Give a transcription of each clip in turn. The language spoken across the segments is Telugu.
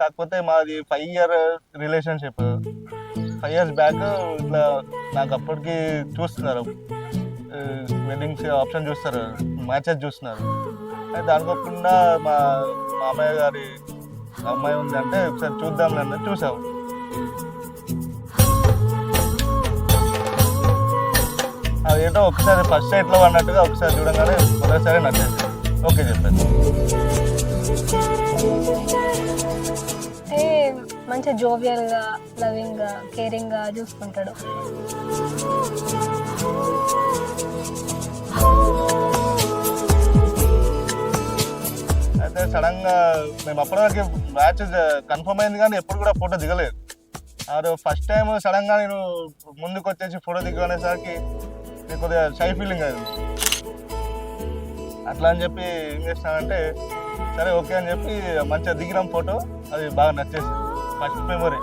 కాకపోతే మాది 5 year రిలేషన్షిప్. 5 years బ్యాక్ ఇట్లా నాకు అప్పటికి చూస్తున్నారు, వెడ్డింగ్స్ ఆప్షన్ చూస్తారు, మ్యాచెస్ చూస్తున్నారు. అయితే అనుకోకుండా మా మామయ్య గారి అమ్మాయి ఉందంటే ఒకసారి చూద్దాంలే అన్నది చూసాము. అదేంటో ఒకసారి ఫస్ట్ సైట్లో అన్నట్టుగా ఒకసారి చూడగానే మొదటిసారి నచ్చేది, ఓకే చెప్పాను. మంచి జోవియల్ గా, లవింగ్ గా, కేరింగ్ గా చూసుకుంటాడు. అయితే సడన్ గా మేము అప్పటివరకు మ్యాచ్ కన్ఫర్మ్ అయింది కానీ ఎప్పుడు కూడా ఫోటో దిగలేదు. అది ఫస్ట్ టైం సడన్ గా నేను ముందుకు వచ్చేసి ఫోటో దిగనేసరికి నేను కొద్దిగా షై ఫీలింగ్ అయింది. అట్లా అని చెప్పి ఏం చేస్తానంటే సరే ఓకే అని చెప్పి మంచిగా దిగినాం ఫోటో. అది బాగా నచ్చేసి ఫస్ట్ మెమొరీ.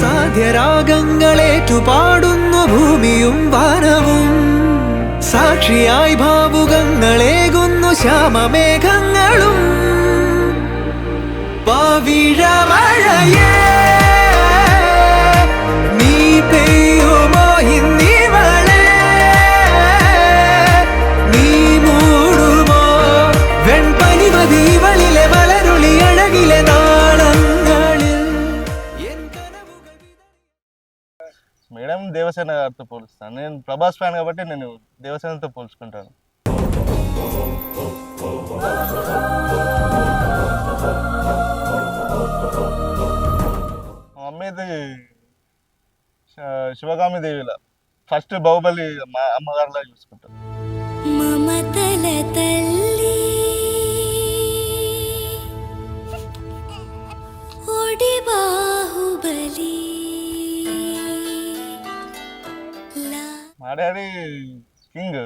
സാധ്യരാഗങ്ങളേറ്റു പാടുന്നു ഭൂമിയും വാനവും, സാക്ഷിയായി ഭാവുകങ്ങളേകുന്നു ശ്യാമമേഘങ്ങളും. പവിഴമഴയേ നീ പെയ്യുമോ ഇന്നിവളെ, നീ മൂടുമോ വെൺപനിമതിവളിലെ വളരുളി അഴകിലെ നാളങ്ങളിൽ. మేడం దేవసేన గారితో పోలుస్తాను. నేను ప్రభాస్ ఫ్యాన్ కాబట్టి నేను దేవసేనతో పోల్చుకుంటాను. మా మమ్మీది శివగామి దేవిలా, ఫస్ట్ బాహుబలి మా అమ్మగారిలా చూసుకుంటాను. మా డాడీ కింగ్,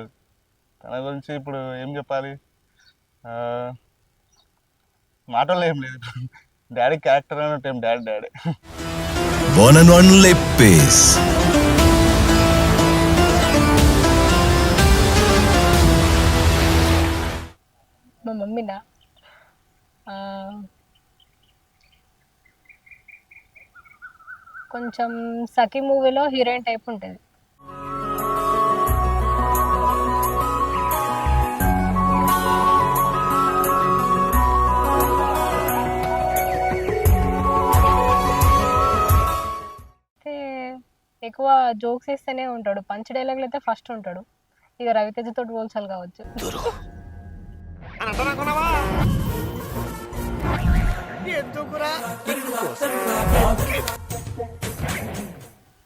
తన గురించి ఇప్పుడు ఏం చెప్పాలి, మాటల్లో ఏం లేదు. డాడీ క్యారెక్టర్ అన్నట్టు ఏం daddy daddy. One and only pace. మా మమ్మీనా కొంచెం సఖీ మూవీలో హీరోయిన్ టైప్ ఉంటుంది. ఎక్కువ జోక్స్ వేస్తేనే ఉంటాడు, పంచ్ డైలాగులు అయితే ఫస్ట్ ఉంటాడు. ఇక రవితేజ తోటి పోల్చాలి కావచ్చు.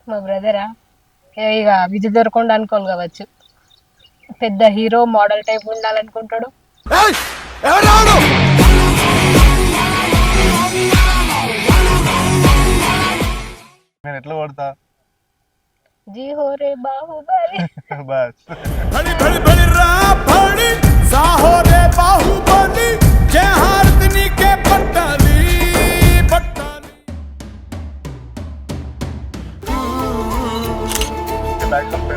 మా బ్రదరా ఇక విజయ్ దొరకొండ అనుకోవాలి కావచ్చు. పెద్ద హీరో మోడల్ టైప్ ఉండాలనుకుంటాడు. నేను ఎట్లా కొడతా, जी हो रे बाहुबली बस भली भली भली रा भली सा हो रे बाहुबली जय हारतनी के पट्टाली पट्टाली. बैकअप